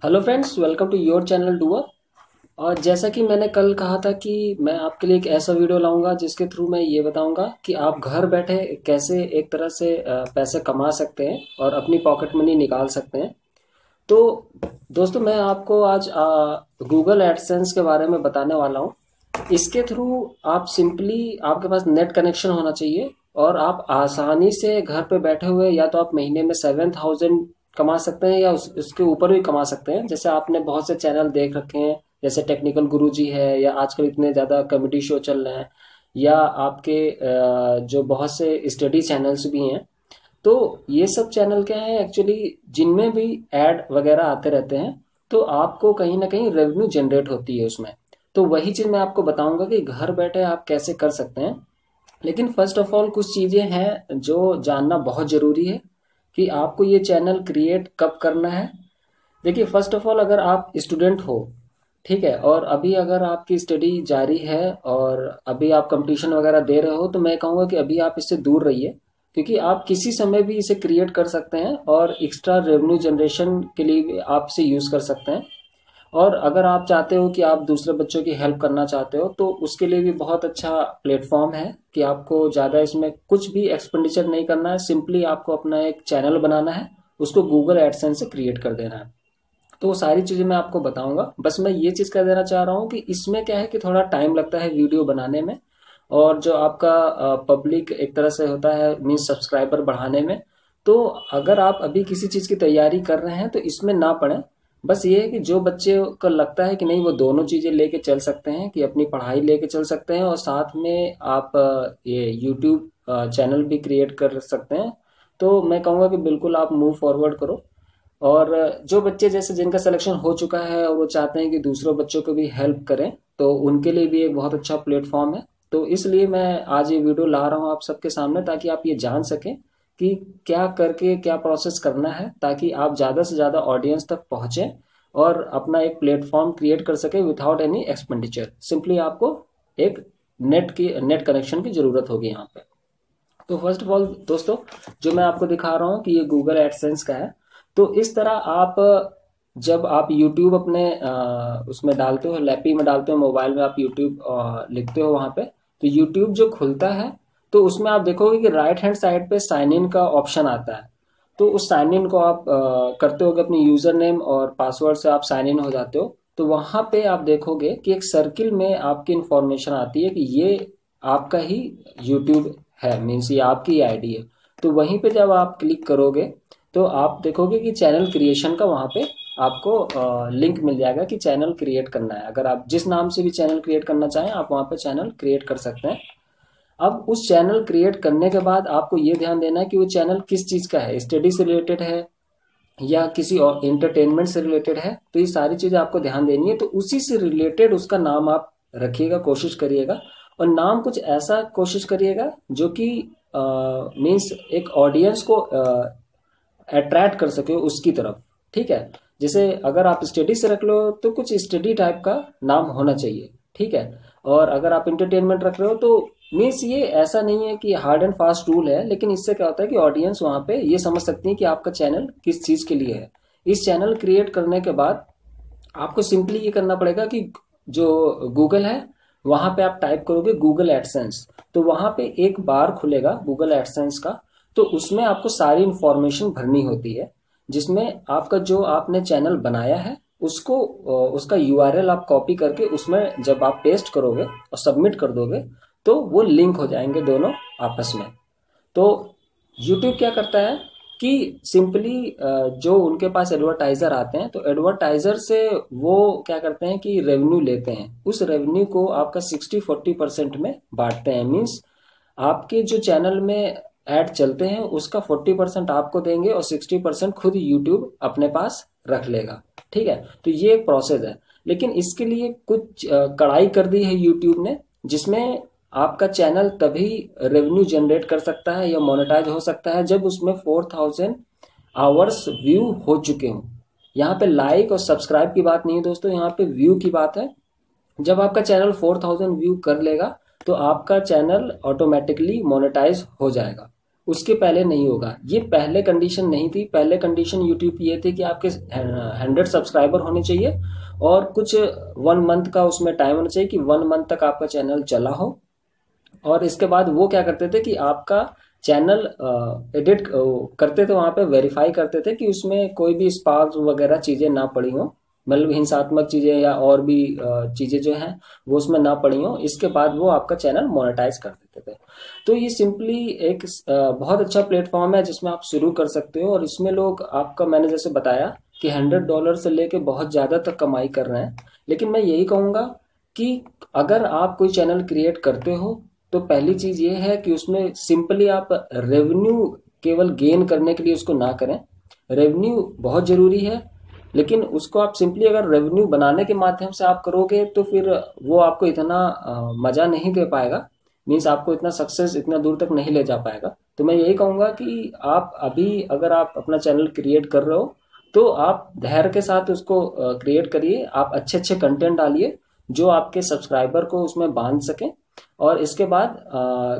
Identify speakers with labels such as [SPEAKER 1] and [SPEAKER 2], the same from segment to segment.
[SPEAKER 1] Hello friends, welcome to your channel doer. और जैसा कि मैंने कल कहा था कि मैं आपके लिए एक ऐसा वीडियो लाऊंगा जिसके थ्रू मैं ये बताऊंगा कि आप घर बैठे कैसे एक तरह से पैसे कमा सकते हैं और अपनी पॉकेट मनी निकाल सकते हैं। तो दोस्तों, मैं आपको आज गूगल एडसेंस के बारे में बताने वाला हूँ। इसके थ्रू आप सिंपली, आपके पास नेट कनेक्शन होना चाहिए और आप आसानी से घर पे बैठे हुए या तो आप महीने में 7,000 कमा सकते हैं या उसके ऊपर भी कमा सकते हैं। जैसे आपने बहुत से चैनल देख रखे हैं, जैसे टेक्निकल गुरुजी है, या आजकल इतने ज़्यादा कॉमेडी शो चल रहे हैं, या आपके जो बहुत से स्टडी चैनल्स भी हैं। तो ये सब चैनल क्या है एक्चुअली, जिनमें भी एड वगैरह आते रहते हैं, तो आपको कहीं ना कहीं रेवेन्यू जनरेट होती है उसमें। तो वही चीज़ मैं आपको बताऊंगा कि घर बैठे आप कैसे कर सकते हैं। लेकिन फर्स्ट ऑफ ऑल कुछ चीज़ें हैं जो जानना बहुत ज़रूरी है कि आपको ये चैनल क्रिएट कब करना है। देखिए, फर्स्ट ऑफ ऑल अगर आप स्टूडेंट हो, ठीक है, और अभी अगर आपकी स्टडी जारी है और अभी आप कंपटीशन वगैरह दे रहे हो, तो मैं कहूँगा कि अभी आप इससे दूर रहिए, क्योंकि आप किसी समय भी इसे क्रिएट कर सकते हैं और एक्स्ट्रा रेवेन्यू जनरेशन के लिए भी आप इसे यूज़ कर सकते हैं। और अगर आप चाहते हो कि आप दूसरे बच्चों की हेल्प करना चाहते हो, तो उसके लिए भी बहुत अच्छा प्लेटफॉर्म है कि आपको ज़्यादा इसमें कुछ भी एक्सपेंडिचर नहीं करना है। सिंपली आपको अपना एक चैनल बनाना है, उसको गूगल एडसेंस से क्रिएट कर देना है। तो वो सारी चीज़ें मैं आपको बताऊंगा। बस मैं ये चीज़ कह देना चाह रहा हूँ कि इसमें क्या है कि थोड़ा टाइम लगता है वीडियो बनाने में, और जो आपका पब्लिक एक तरह से होता है, मीन्स सब्सक्राइबर बढ़ाने में। तो अगर आप अभी किसी चीज़ की तैयारी कर रहे हैं तो इसमें ना पड़े। बस ये है कि जो बच्चे को लगता है कि नहीं, वो दोनों चीज़ें लेके चल सकते हैं, कि अपनी पढ़ाई लेके चल सकते हैं और साथ में आप ये यूट्यूब चैनल भी क्रिएट कर सकते हैं, तो मैं कहूँगा कि बिल्कुल आप मूव फॉरवर्ड करो। और जो बच्चे जैसे जिनका सिलेक्शन हो चुका है और वो चाहते हैं कि दूसरों बच्चों को भी हेल्प करें, तो उनके लिए भी एक बहुत अच्छा प्लेटफॉर्म है। तो इसलिए मैं आज ये वीडियो ला रहा हूँ आप सबके सामने, ताकि आप ये जान सकें कि क्या करके क्या प्रोसेस करना है, ताकि आप ज़्यादा से ज़्यादा ऑडियंस तक पहुँचें और अपना एक प्लेटफॉर्म क्रिएट कर सके विदाउट एनी एक्सपेंडिचर। सिंपली आपको एक नेट कनेक्शन की ज़रूरत होगी यहाँ पे। तो फर्स्ट ऑफ ऑल दोस्तों, जो मैं आपको दिखा रहा हूँ कि ये गूगल एडसेंस का है। तो इस तरह आप, जब आप यूट्यूब अपने उसमें डालते हो, लैपी में डालते हो, मोबाइल में आप यूट्यूब लिखते हो वहाँ पे, तो यूट्यूब जो खुलता है, तो उसमें आप देखोगे कि राइट हैंड साइड पे साइन इन का ऑप्शन आता है। तो उस साइन इन को आप करते होगे, अपनी यूजर नेम और पासवर्ड से आप साइन इन हो जाते हो। तो वहां पे आप देखोगे कि एक सर्किल में आपकी इंफॉर्मेशन आती है कि ये आपका ही यूट्यूब है, मीन्स ये आपकी आईडी है। तो वहीं पे जब आप क्लिक करोगे, तो आप देखोगे कि चैनल क्रिएशन का वहां पे आपको लिंक मिल जाएगा कि चैनल क्रिएट करना है। अगर आप जिस नाम से भी चैनल क्रिएट करना चाहें, आप वहां पे चैनल क्रिएट कर सकते हैं। अब उस चैनल क्रिएट करने के बाद आपको ये ध्यान देना है कि वो चैनल किस चीज़ का है, स्टडी से रिलेटेड है या किसी और एंटरटेनमेंट से रिलेटेड है। तो ये सारी चीज़ें आपको ध्यान देनी है। तो उसी से रिलेटेड उसका नाम आप रखिएगा, कोशिश करिएगा। और नाम कुछ ऐसा कोशिश करिएगा जो कि मीन्स एक ऑडियंस को अट्रैक्ट कर सके उसकी तरफ, ठीक है। जैसे अगर आप स्टडी से रख लो तो कुछ स्टडी टाइप का नाम होना चाहिए, ठीक है। और अगर आप इंटरटेनमेंट रख रहे हो तो मीन्स ये ऐसा नहीं है कि हार्ड एंड फास्ट रूल है, लेकिन इससे क्या होता है कि ऑडियंस वहां पे ये समझ सकती है कि आपका चैनल किस चीज के लिए है। इस चैनल क्रिएट करने के बाद आपको सिंपली ये करना पड़ेगा कि जो गूगल है, वहां पे आप टाइप करोगे गूगल एडसेंस, तो वहां पे एक बार खुलेगा गूगल एडसेंस का। तो उसमें आपको सारी इंफॉर्मेशन भरनी होती है, जिसमें आपका जो आपने चैनल बनाया है उसको उसका यूआरएल आप कॉपी करके उसमें जब आप पेस्ट करोगे और सबमिट कर दोगे, तो वो लिंक हो जाएंगे दोनों आपस में। तो यूट्यूब क्या करता है कि सिंपली जो उनके पास एडवर्टाइजर आते हैं, तो एडवर्टाइजर से वो क्या करते हैं कि रेवेन्यू लेते हैं। उस रेवेन्यू को आपका 60-40% में बांटते हैं। मीन्स आपके जो चैनल में ऐड चलते हैं उसका 40% आपको देंगे और 60% खुद यूट्यूब अपने पास रख लेगा, ठीक है। तो ये एक प्रोसेस है। लेकिन इसके लिए कुछ कड़ाई कर दी है यूट्यूब ने, जिसमें आपका चैनल तभी रेवेन्यू जनरेट कर सकता है या मोनेटाइज हो सकता है जब उसमें 4,000 आवर्स व्यू हो चुके हों। यहाँ पे लाइक और सब्सक्राइब की बात नहीं है दोस्तों, यहाँ पे व्यू की बात है। जब आपका चैनल 4,000 व्यू कर लेगा, तो आपका चैनल ऑटोमेटिकली मोनेटाइज हो जाएगा। उसके पहले नहीं होगा। ये पहले कंडीशन नहीं थी। पहले कंडीशन यूट्यूब की ये थी कि आपके 100 सब्सक्राइबर होने चाहिए और कुछ 1 मंथ का उसमें टाइम होना चाहिए कि 1 मंथ तक आपका चैनल चला हो। और इसके बाद वो क्या करते थे कि आपका चैनल एडिट करते थे, वहां पे वेरीफाई करते थे कि उसमें कोई भी स्पार्क वगैरह चीजें ना पड़ी हो, मतलब हिंसात्मक चीजें या और भी चीजें जो हैं वो उसमें ना पड़ी हो। इसके बाद वो आपका चैनल मोनेटाइज कर देते थे। तो ये सिंपली एक बहुत अच्छा प्लेटफॉर्म है जिसमें आप शुरू कर सकते हो। और इसमें लोग आपका, मैंने जैसे बताया कि $100 से लेके बहुत ज्यादा तक कमाई कर रहे हैं। लेकिन मैं यही कहूंगा कि अगर आप कोई चैनल क्रिएट करते हो तो पहली चीज ये है कि उसमें सिंपली आप रेवेन्यू केवल गेन करने के लिए उसको ना करें। रेवेन्यू बहुत जरूरी है, लेकिन उसको आप सिंपली अगर रेवेन्यू बनाने के माध्यम से आप करोगे तो फिर वो आपको इतना मजा नहीं दे पाएगा, मीन्स आपको इतना सक्सेस इतना दूर तक नहीं ले जा पाएगा। तो मैं यही कहूंगा कि आप अभी अगर आप अपना चैनल क्रिएट कर रहे हो तो आप धैर्य के साथ उसको क्रिएट करिए। आप अच्छे अच्छे कंटेंट डालिए जो आपके सब्सक्राइबर को उसमें बांध सकें। और इसके बाद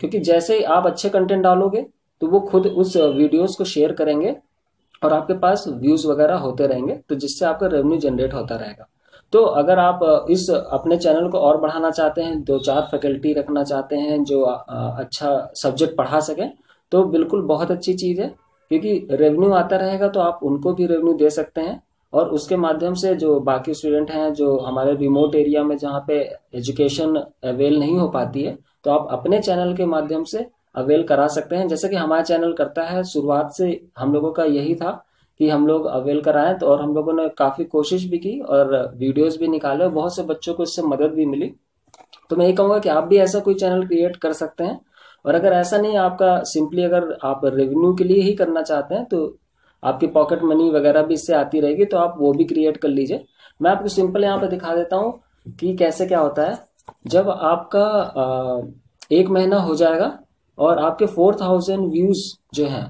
[SPEAKER 1] क्योंकि जैसे ही आप अच्छे कंटेंट डालोगे तो वो खुद उस वीडियोस को शेयर करेंगे और आपके पास व्यूज वगैरह होते रहेंगे, तो जिससे आपका रेवेन्यू जनरेट होता रहेगा। तो अगर आप इस अपने चैनल को और बढ़ाना चाहते हैं, 2-4 फैकल्टी रखना चाहते हैं जो अच्छा सब्जेक्ट पढ़ा सकें, तो बिल्कुल बहुत अच्छी चीज़ है, क्योंकि रेवेन्यू आता रहेगा तो आप उनको भी रेवेन्यू दे सकते हैं। और उसके माध्यम से जो बाकी स्टूडेंट हैं जो हमारे रिमोट एरिया में जहाँ पे एजुकेशन अवेल नहीं हो पाती है, तो आप अपने चैनल के माध्यम से अवेल करा सकते हैं। जैसे कि हमारा चैनल करता है, शुरुआत से हम लोगों का यही था कि हम लोग अवेल कराएं, तो और हम लोगों ने काफ़ी कोशिश भी की और वीडियोस भी निकाले और बहुत से बच्चों को इससे मदद भी मिली। तो मैं ये कहूँगा कि आप भी ऐसा कोई चैनल क्रिएट कर सकते हैं। और अगर ऐसा नहीं, आपका सिंपली अगर आप रेवेन्यू के लिए ही करना चाहते हैं तो आपकी पॉकेट मनी वगैरह भी इससे आती रहेगी, तो आप वो भी क्रिएट कर लीजिए। मैं आपको सिंपल यहाँ पे दिखा देता हूँ कि कैसे क्या होता है। जब आपका 1 महीना हो जाएगा और आपके 4000 व्यूज जो हैं,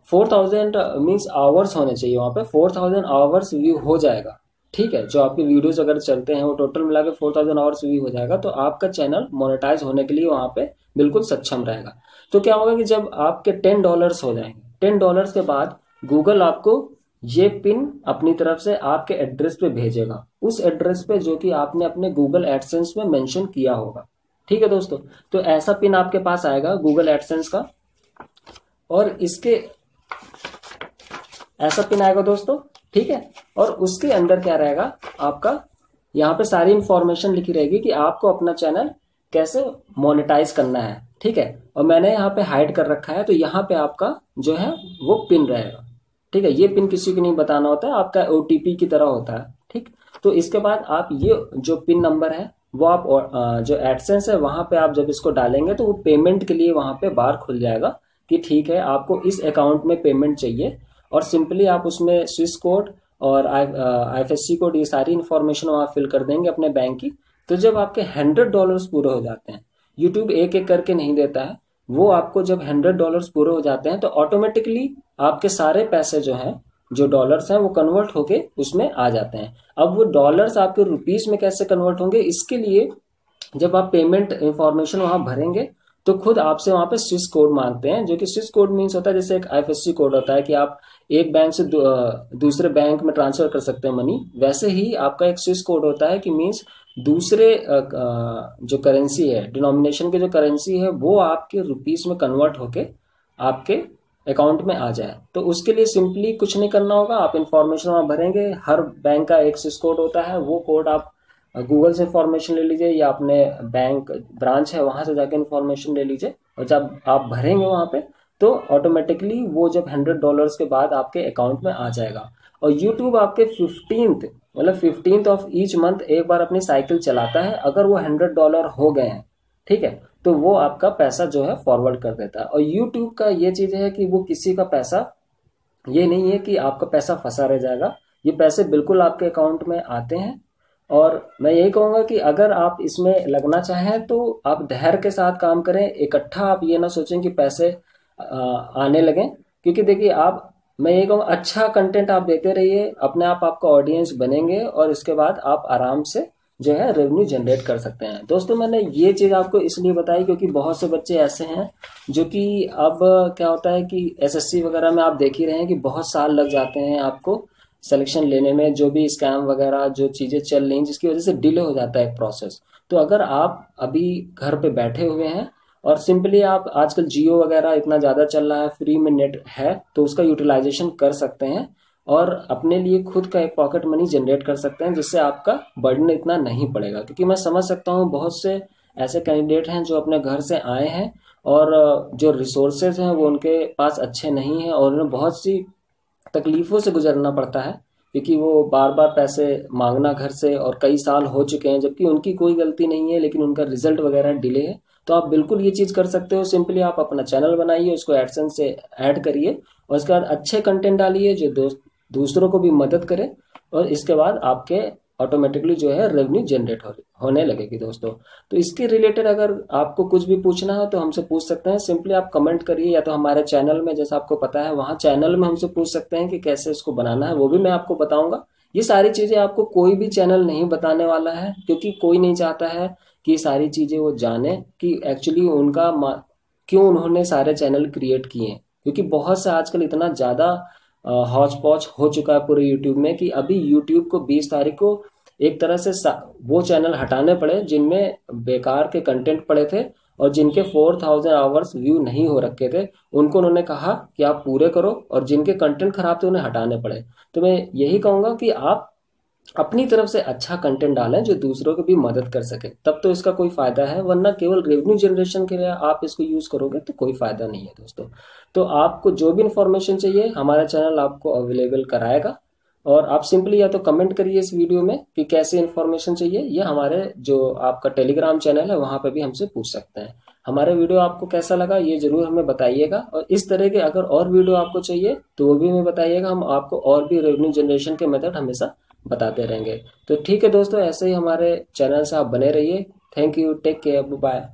[SPEAKER 1] 4000 मीन्स आवर्स होने चाहिए, वहाँ पे 4000 आवर्स व्यू हो जाएगा, ठीक है। जो आपके वीडियोस अगर चलते हैं वो टोटल मिला के 4000 आवर्स व्यू हो जाएगा, तो आपका चैनल मोनेटाइज होने के लिए वहाँ पे बिल्कुल सक्षम रहेगा। तो क्या होगा कि जब आपके $10 हो जाएंगे, $10 के बाद गूगल आपको ये पिन अपनी तरफ से आपके एड्रेस पे भेजेगा, उस एड्रेस पे जो कि आपने अपने गूगल एडसेंस में मेंशन किया होगा, ठीक है दोस्तों। तो ऐसा पिन आपके पास आएगा गूगल एडसेंस का, और इसके ऐसा पिन आएगा दोस्तों, ठीक है। और उसके अंदर क्या रहेगा, आपका यहाँ पे सारी इंफॉर्मेशन लिखी रहेगी कि आपको अपना चैनल कैसे मोनेटाइज करना है, ठीक है। और मैंने यहाँ पे हाइड कर रखा है, तो यहाँ पे आपका जो है वो पिन रहेगा, ठीक है। ये पिन किसी को नहीं बताना होता है, आपका OTP की तरह होता है, ठीक। तो इसके बाद आप ये जो पिन नंबर है वो आप जो एडसेंस है वहां पे आप जब इसको डालेंगे तो वो पेमेंट के लिए वहां पे बार खुल जाएगा कि ठीक है आपको इस अकाउंट में पेमेंट चाहिए। और सिंपली आप उसमें स्विस कोड और IFSC कोड, ये सारी इंफॉर्मेशन वहाँ फिल कर देंगे अपने बैंक की। तो जब आपके $100 पूरे हो जाते हैं, यूट्यूब एक एक करके नहीं देता है, वो आपको जब $100 पूरे हो जाते हैं तो ऑटोमेटिकली आपके सारे पैसे जो हैं, जो डॉलर्स हैं, वो कन्वर्ट होके उसमें आ जाते हैं। अब वो डॉलर्स आपके रुपीस में कैसे कन्वर्ट होंगे, इसके लिए जब आप पेमेंट इंफॉर्मेशन वहां भरेंगे तो खुद आपसे वहां पे स्विस कोड मांगते हैं, जो कि स्विस कोड मीन्स होता है जैसे एक IFSC कोड होता है कि आप एक बैंक से दूसरे बैंक में ट्रांसफर कर सकते हैं मनी, वैसे ही आपका एक स्विस कोड होता है कि मीन्स दूसरे जो करेंसी है, डिनोमिनेशन की जो करेंसी है, वो आपके रुपीस में कन्वर्ट होके आपके अकाउंट में आ जाए। तो उसके लिए सिंपली कुछ नहीं करना होगा, आप इंफॉर्मेशन वहाँ भरेंगे। हर बैंक का एक स्विस कोड होता है, वो कोड आप गूगल से इंफॉर्मेशन ले लीजिए या अपने बैंक ब्रांच है वहां से जाके इंफॉर्मेशन ले लीजिए, और जब आप भरेंगे वहां पे तो ऑटोमेटिकली वो जब $100 के बाद आपके अकाउंट में आ जाएगा। और यूट्यूब आपके 15th ऑफ ईच मंथ एक बार अपनी साइकिल चलाता है, अगर वो $100 हो गए हैं, ठीक है, तो वो आपका पैसा जो है फॉरवर्ड कर देता है। और यूट्यूब का ये चीज है कि वो किसी का पैसा, ये नहीं है कि आपका पैसा फंसा रह जाएगा, ये पैसे बिल्कुल आपके अकाउंट में आते हैं। और मैं यही कहूंगा कि अगर आप इसमें लगना चाहें तो आप धैर्य के साथ काम करें, इकट्ठा आप ये ना सोचें कि पैसे आने लगें, क्योंकि देखिए आप, मैं ये कहूँगा अच्छा कंटेंट आप देते रहिए, अपने आप आपका ऑडियंस बनेंगे और इसके बाद आप आराम से जो है रेवेन्यू जनरेट कर सकते हैं। दोस्तों मैंने ये चीज़ आपको इसलिए बताई क्योंकि बहुत से बच्चे ऐसे हैं जो कि अब क्या होता है कि एसएससी वगैरह में आप देख ही रहे हैं कि बहुत साल लग जाते हैं आपको सिलेक्शन लेने में, जो भी स्कैम वगैरह जो चीज़ें चल रही हैं जिसकी वजह से डिले हो जाता है प्रोसेस। तो अगर आप अभी घर पे बैठे हुए हैं और सिंपली आप आजकल जियो वगैरह इतना ज़्यादा चल रहा है, फ्री में नेट है, तो उसका यूटिलाइजेशन कर सकते हैं और अपने लिए खुद का एक पॉकेट मनी जनरेट कर सकते हैं, जिससे आपका बर्डन इतना नहीं पड़ेगा। क्योंकि मैं समझ सकता हूँ बहुत से ऐसे कैंडिडेट हैं जो अपने घर से आए हैं और जो रिसोर्सेज हैं वो उनके पास अच्छे नहीं हैं और उन्हें बहुत सी तकलीफ़ों से गुजरना पड़ता है, क्योंकि वो बार बार पैसे मांगना घर से, और कई साल हो चुके हैं जबकि उनकी कोई गलती नहीं है लेकिन उनका रिजल्ट वगैरह डिले है। तो आप बिल्कुल ये चीज़ कर सकते हो, सिंपली आप अपना चैनल बनाइए, उसको एडसेंस से ऐड करिए और उसके बाद अच्छे कंटेंट डालिए जो दूसरों को भी मदद करे, और इसके बाद आपके ऑटोमेटिकली जो है रेवेन्यू जनरेट होने लगेगी दोस्तों। तो इसके रिलेटेड अगर आपको कुछ भी पूछना हो तो हमसे पूछ सकते हैं, सिंपली आप कमेंट करिए या तो हमारे चैनल में, जैसा आपको पता है वहाँ चैनल में हमसे पूछ सकते हैं कि कैसे इसको बनाना है, वो भी मैं आपको बताऊंगा। ये सारी चीज़ें आपको कोई भी चैनल नहीं बताने वाला है, क्योंकि कोई नहीं चाहता है कि ये सारी चीज़ें वो जाने कि एक्चुअली क्यों उन्होंने सारे चैनल क्रिएट किए हैं। क्योंकि बहुत से आजकल इतना ज़्यादा हौच पौच हो चुका है पूरे यूट्यूब में कि अभी यूट्यूब को 20 तारीख को एक तरह से वो चैनल हटाने पड़े जिनमें बेकार के कंटेंट पड़े थे और जिनके 4000 आवर्स व्यू नहीं हो रखे थे, उनको उन्होंने कहा कि आप पूरे करो, और जिनके कंटेंट खराब थे उन्हें हटाने पड़े। तो मैं यही कहूँगा कि आप अपनी तरफ से अच्छा कंटेंट डालें जो दूसरों की भी मदद कर सके, तब तो इसका कोई फायदा है, वरना केवल रेवेन्यू जनरेशन के लिए आप इसको यूज करोगे तो कोई फायदा नहीं है दोस्तों। तो आपको जो भी इंफॉर्मेशन चाहिए हमारा चैनल आपको अवेलेबल कराएगा, और आप सिंपली या तो कमेंट करिए इस वीडियो में कि कैसे इन्फॉर्मेशन चाहिए, या हमारे जो आपका टेलीग्राम चैनल है वहाँ पे भी हमसे पूछ सकते हैं। हमारा वीडियो आपको कैसा लगा ये जरूर हमें बताइएगा, और इस तरह के अगर और वीडियो आपको चाहिए तो वो भी हमें बताइएगा, हम आपको और भी रेवेन्यू जनरेशन के मेथड हमेशा बताते रहेंगे। तो ठीक है दोस्तों, ऐसे ही हमारे चैनल से आप बने रहिए। Thank you, take care, bye.